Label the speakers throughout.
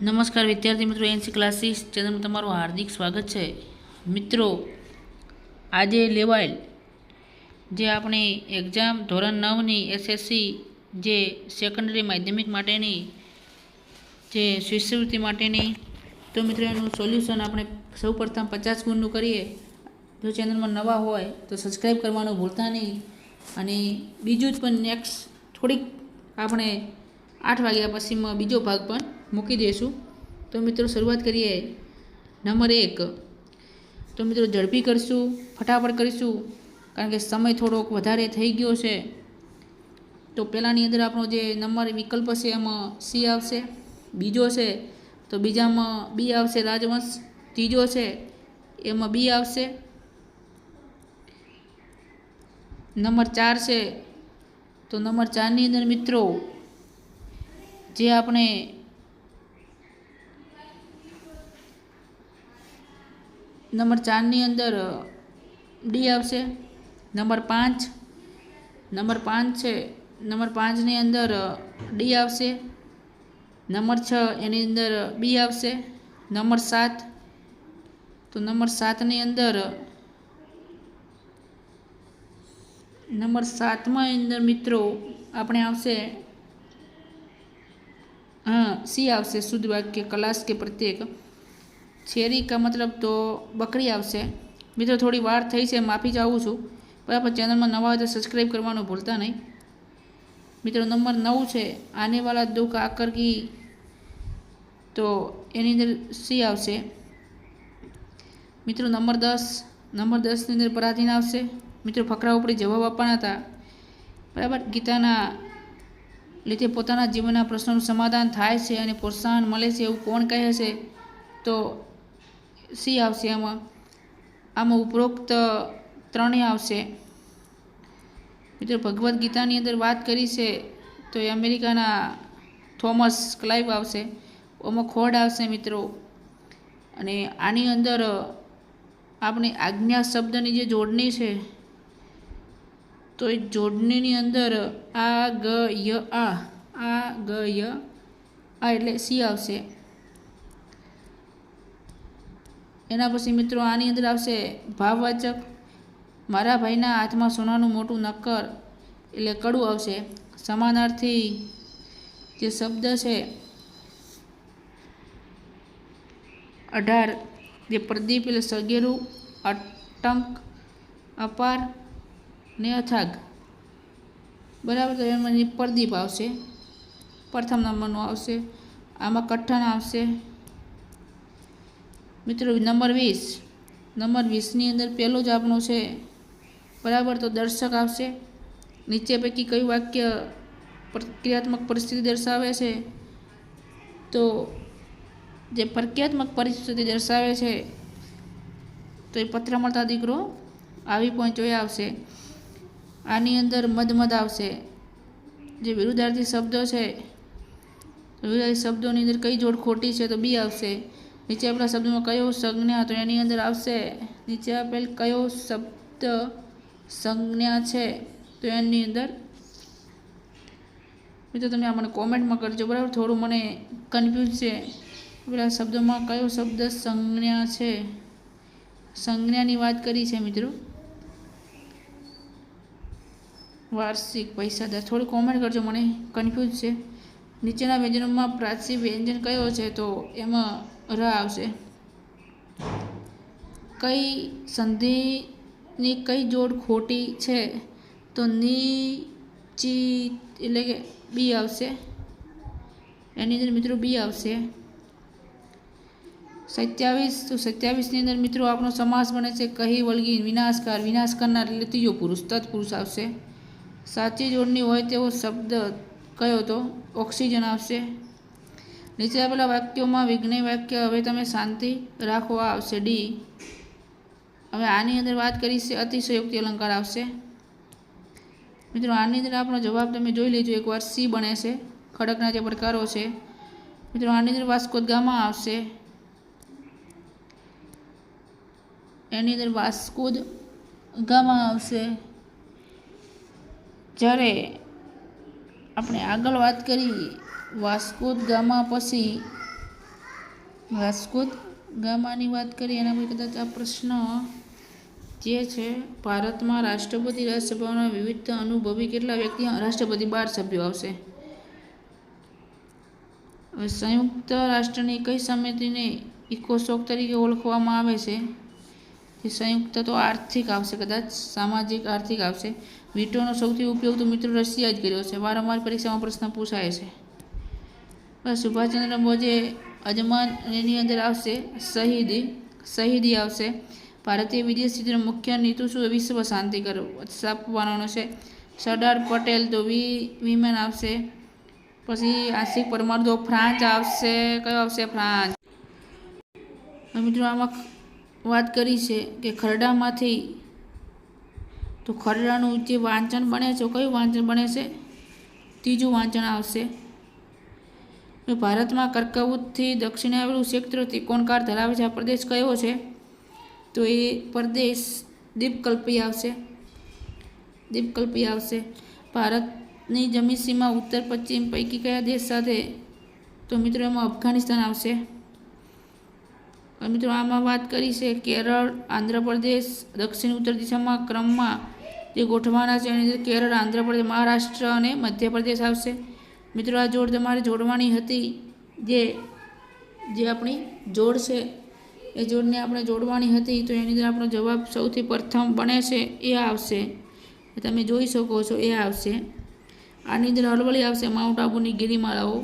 Speaker 1: નમસ્કાર વિદ્યાર્થી મિત્રો, એનસી ક્લાસીસ ચેનલમાં તમારું હાર્દિક સ્વાગત છે। મિત્રો, આજે લેવાયેલ જે આપણે એક્ઝામ ધોરણ 9ની એસએસસી જે સેકન્ડરી માધ્યમિક માટેની જે શિષ્યવૃત્તિ માટેની, તો મિત્રો એનું સોલ્યુશન આપણે સૌપ્રથમ 50 ગુણનું કરીએ। જો ચેનલમાં નવા હોય તો સબસ્ક્રાઈબ કરવાનું ભૂલતા નહીં। અને બીજું જ પણ નેક્સ્ટ થોડીક આપણે 8 વાગ્યા પછીમાં બીજો ભાગ પણ મૂકી દઈશું। તો મિત્રો શરૂઆત કરીએ। નંબર 1, તો મિત્રો ઝડપી કરશું, ફટાફટ કરીશું, કારણ કે સમય થોડોક વધારે થઈ ગયો છે। તો પહેલાંની અંદર આપણો જે નંબર વિકલ્પ છે એમાં સી આવશે, બીજો છે તો બીજામાં બી આવશે રાજવંશ, ત્રીજો છે એમાં બી આવશે, નંબર 4 છે તો નંબર 4ની અંદર મિત્રો જે આપણે નંબર 4ની અંદર ડી આવશે, નંબર 5 છે, નંબર 5ની અંદર ડી આવશે, નંબર 6 એની અંદર બી આવશે, નંબર 7 તો નંબર 7ની અંદર નંબર 7માં અંદર મિત્રો આપણે આવશે सी आवશે शुद्ध वाक्य क्लास के प्रत्येक, छेरी का मतलब तो बकरी आवશે। मित्रों थोड़ी वार थई छे, माफी चाहूँ छूँ, बराबर। चैनल में नवा हो तो सब्सक्राइब करवानुं भूलता नहीं। मित्रों नंबर 9 है आने वाला दुख आकर की, तो एनी अंदर सी आवશે। मित्रों नंबर 10 ની અંદર પરાધીન આવશે। मित्रों फकरा उपरी जवाब आपवाना था, बराबर। गीताना લીધે પોતાના જીવનના પ્રશ્નોનું સમાધાન થાય છે અને પ્રોત્સાહન મળે છે એવું કોણ કહે છે? તો સી આવશે। આમાં ઉપરોક્ત 3 આવશે। મિત્રો ભગવદ્ ગીતાની અંદર વાત કરી છે તો એ અમેરિકાના થોમસ ક્લાઇવ આવશે, આમાં ખોડ આવશે મિત્રો। અને આની અંદર આપણે આજ્ઞા શબ્દની જે જોડણી છે તો એ જોડણીની અંદર આ ગ ય આ એટલે સી આવશે। એના પછી મિત્રો આની અંદર આવશે ભાવવાચક, મારા ભાઈના હાથમાં સોનાનું મોટું નક્કર એટલે કડું આવશે। સમાનાર્થી જે શબ્દ છે 18 જે પ્રદીપ એટલે સગેરું, અટંક, અપાર ને અથાગ, બરાબર। તો એમાં પ્રદીપ આવશે, પ્રથમ નંબરનું આવશે। આમાં કઠણ આવશે। મિત્રો નંબર 20ની અંદર પહેલો જ આપણો છે, બરાબર। તો દર્શક આવશે। નીચે પૈકી કયું વાક્ય પ્રક્રિયાત્મક પરિસ્થિતિ દર્શાવે છે? તો જે પ્રક્રિયાત્મક પરિસ્થિતિ દર્શાવે છે તો એ પત્ર મળતા દીકરો આવી પહોંચ્યો આવશે। આની અંદર મદ આવશે। જે વિરુદ્ધાર્થી શબ્દો છે, વિરુદ્ધાર્થી શબ્દોની અંદર કઈ જોડ ખોટી છે? તો બી આવશે। નીચે આપેલા શબ્દોમાં કયો સંજ્ઞા? તો એની અંદર આવશે નીચે આપેલ કયો શબ્દ સંજ્ઞા છે? તો એની અંદર મિત્રો તમે આ મને કોમેન્ટમાં કરજો, બરાબર। થોડું મને કન્ફ્યુઝ છે, પેલા શબ્દોમાં કયો શબ્દ સંજ્ઞા છે? સંજ્ઞાની વાત કરી છે મિત્રો, વાર્ષિક, પૈસાદાર, થોડી કોમેન્ટ કરજો, મને કન્ફ્યુઝ છે। નીચેના વ્યંજનોમાં પ્રાચી વ્યંજન કયો છે? તો એમાં ર આવશે। કઈ સંધિની કઈ જોડ ખોટી છે? તો ની ચી એટલે કે બી આવશે। એની અંદર મિત્રો બી આવશે। 27 તો 27ની અંદર મિત્રો આપણો સમાસ બને છે કહી વળગી વિનાશકાર, વિનાશ કરનાર એટલે ત્રીજો પુરુષ, તત્પુરુષ આવશે। સાચી જોડણી હોય તેવો શબ્દ કયો? તો ઓક્સિજન આવશે। નીચે આપેલા વાક્યોમાં વિજ્ઞેય વાક્ય હવે તમે શાંતિ રાખો આવશે ડી। હવે આની અંદર વાત કરી છે અતિશયોક્તિ અલંકાર આવશે। મિત્રો આની અંદર આપણો જવાબ તમે જોઈ લેજો એકવાર, સી બને છે, ખડકના જે પ્રકારો છે। મિત્રો આની અંદર વાસ્કો દ ગામા આવશે। એની અંદર વાસ્કો દ ગામા આવશે। જ્યારે આપણે આગળ વાત કરી વાસ્કો દ ગામા પછી વાસ્કો ગામાની વાત કરીએ એના પછી કદાચ આ પ્રશ્ન જે છે, ભારતમાં રાષ્ટ્રપતિ રાજ્યસભાના વિવિધ અનુભવી કેટલા વ્યક્તિ? રાષ્ટ્રપતિ 12 સભ્યો આવશે. હવે સંયુક્ત રાષ્ટ્રની કઈ સમિતિને ઇકોસોક તરીકે ઓળખવામાં આવે છે? તે સંયુક્ત તો આર્થિક આવશે, કદાચ સામાજિક આર્થિક આવશે. વીટોનો સૌથી ઉપયોગ તો મિત્રો રશિયા જ કર્યો છે. વારંવાર પરીક્ષામાં પ્રશ્ન પૂછાય છે. બસ સુભાષચંદ્ર બોઝે અજમાન એની અંદર આવશે શહીદી આવશે. ભારતીય વિદેશ નીતિનો મુખ્ય નીતિ શું? વિશ્વ શાંતિ સ્થાપવાનો છે. સરદાર પટેલ તો વિમેન આવશે. પછી આશિક પરમાર તો ફ્રાન્સ આવશે. કયો આવશે? ફ્રાન્સ. મિત્રો આમાં વાત કરી છે કે ખરડામાંથી, તો ખરડાનું જે વાંચન બને છે, કયું વાંચન બને છે? ત્રીજું વાંચન આવશે. ભારતમાં કર્કવૃતથી દક્ષિણે આવેલું ક્ષેત્ર ત્રિકોણાકાર ધરાવે છે. આ પ્રદેશ કયો છે? તો એ પ્રદેશ દ્વીપકલ્પી આવશે. ભારતની જમીન સીમા ઉત્તર પશ્ચિમ પૈકી કયા દેશ સાથે? તો મિત્રો એમાં અફઘાનિસ્તાન આવશે. મિત્રો આમાં વાત કરી છે કેરળ, આંધ્રપ્રદેશ દક્ષિણ ઉત્તર દિશામાં ક્રમમાં જે ગોઠવાના છે એની અંદર કેરળ, આંધ્રપ્રદેશ, મહારાષ્ટ્ર અને મધ્યપ્રદેશ આવશે. મિત્રો આ જોડ તમારે જોડવાની હતી. જે આપણી જોડ છે એ જોડને આપણે જોડવાની હતી, તો એની અંદર આપણો જવાબ સૌથી પ્રથમ બને છે એ આવશે. તમે જોઈ શકો છો એ આવશે. આની અંદર અરવલ્લી આવશે, માઉન્ટ આબુની ગિરિમાળાઓ.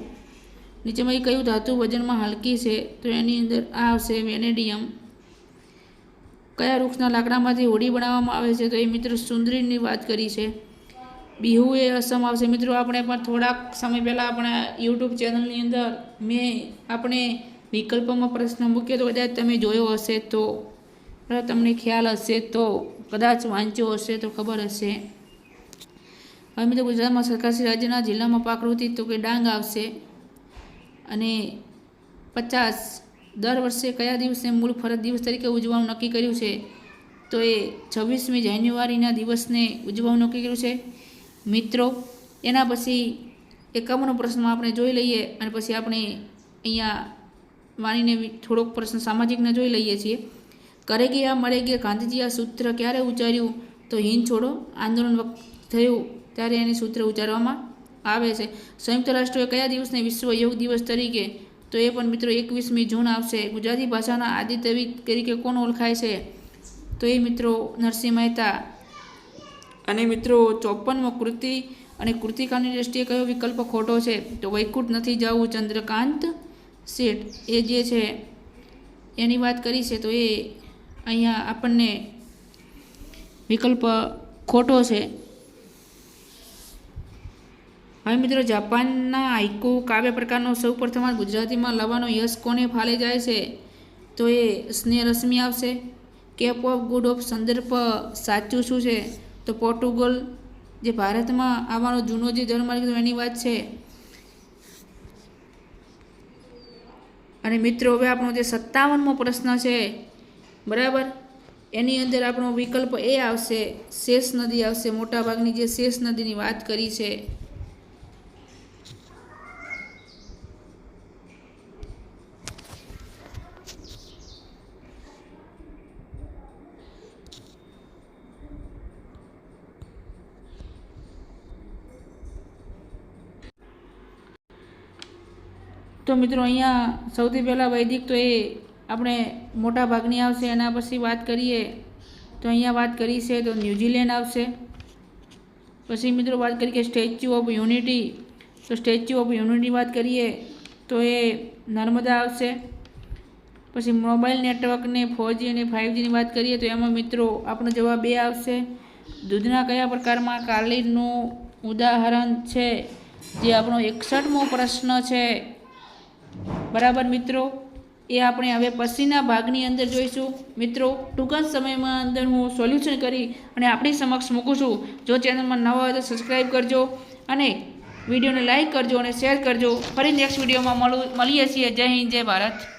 Speaker 1: નીચેમાં કયું ધાતુ વજનમાં હલકી છે? તો એની અંદર આ આવશે વેનેડિયમ. કયા વૃક્ષના લાકડામાંથી હોડી બનાવવામાં આવે છે? તો એ મિત્રો સુંદરીની વાત કરી છે. બિહુ એ અસમ આવશે. મિત્રો આપણે પણ થોડાક સમય પહેલાં આપણા યુટ્યુબ ચેનલની અંદર આપણે વિકલ્પમાં પ્રશ્ન મૂક્યો તો કદાચ તમે જોયો હશે તો, તમને ખ્યાલ હશે તો, કદાચ વાંચ્યો હશે તો ખબર હશે. હવે મિત્રો ગુજરાતમાં સરકારશ્રી રાજ્યના જિલ્લામાં પાકૃતિ તો કે ડાંગ આવશે. અને 50 દર વર્ષે કયા દિવસને મૂળ ફરજ દિવસ તરીકે ઉજવવાનું નક્કી કર્યું છે? તો એ 26મી જાન્યુઆરીના દિવસને ઉજવવાનું નક્કી કર્યું છે. મિત્રો એના પછી 51નો પ્રશ્ન આપણે જોઈ લઈએ અને પછી આપણે અહીંયા વાણીને થોડોક પ્રશ્ન સામાજિકને જોઈ લઈએ છીએ. કરે ગયા મળે ગયા ગાંધીજી આ સૂત્ર ક્યારે ઉચ્ચાર્યું? તો હિંદ છોડો આંદોલન વખત થયું ત્યારે એની સૂત્ર ઉચ્ચારવામાં આવે છે. સંયુક્ત રાષ્ટ્રોએ કયા દિવસને વિશ્વ યોગ દિવસ તરીકે? તો એ પણ મિત્રો 21મી જૂન આવશે. ગુજરાતી ભાષાના આદિકવિ તરીકે કોણ ઓળખાય છે? તો એ મિત્રો નરસિંહ મહેતા. અને મિત્રો 54મો કૃતિ અને કૃતિકાની દ્રષ્ટિએ કયો વિકલ્પ ખોટો છે? તો વૈકુંઠ નથી જવું ચંદ્રકાંત શેઠ એ જે છે એની વાત કરી છે, તો એ અહીંયા આપણને વિકલ્પ ખોટો છે. હવે મિત્રો જાપાનના હાઇકુ કાવ્ય પ્રકારનો સૌ પ્રથમ ગુજરાતીમાં લાવવાનો યશ કોને ફાળે જાય છે? તો એ સ્નેહરશ્મિ આવશે. કેપ ઓફ ગુડ ઓફ સંદર્ભ સાચું શું છે? તો પોર્ટુગલ જે ભારતમાં આવવાનો જૂનો જે જન્માર્ગ એની વાત છે. અને મિત્રો હવે આપણો જે 57મો પ્રશ્ન છે, બરાબર, એની અંદર આપણો વિકલ્પ એ આવશે, શેષ નદી આવશે. મોટાભાગની જે શેષ નદીની વાત કરી છે. તો મિત્રો અહીંયા સૌથી પહેલાં વૈદિક તો એ આપણે મોટા ભાગની આવશે. એના પછી વાત કરીએ તો અહીંયા વાત કરી છે તો ન્યૂઝીલેન્ડ આવશે. પછી મિત્રો વાત કરીએ કે સ્ટેચ્યુ ઓફ યુનિટી, તો સ્ટેચ્યુ ઓફ યુનિટી વાત કરીએ તો એ નર્મદા આવશે. પછી મોબાઈલ નેટવર્કને 4G અને 5Gની વાત કરીએ તો એમાં મિત્રો આપણો જવાબ એ આવશે. દૂધના કયા પ્રકારમાં કાલીનનું ઉદાહરણ છે? જે આપણો 61મો પ્રશ્ન છે, બરાબર મિત્રો. એ આપણે હવે પછીના ભાગની અંદર જોઈશું. મિત્રો ટૂંક જ સમયમાં અંદર હું સોલ્યુશન કરી અને આપણી સમક્ષ મૂકું છું. જો ચેનલમાં નવા હોય તો સબસ્ક્રાઈબ કરજો અને વિડીયોને લાઇક કરજો અને શેર કરજો. ફરી નેક્સ્ટ વિડીયોમાં મળીએ છીએ. જય હિન્દ, જય ભારત.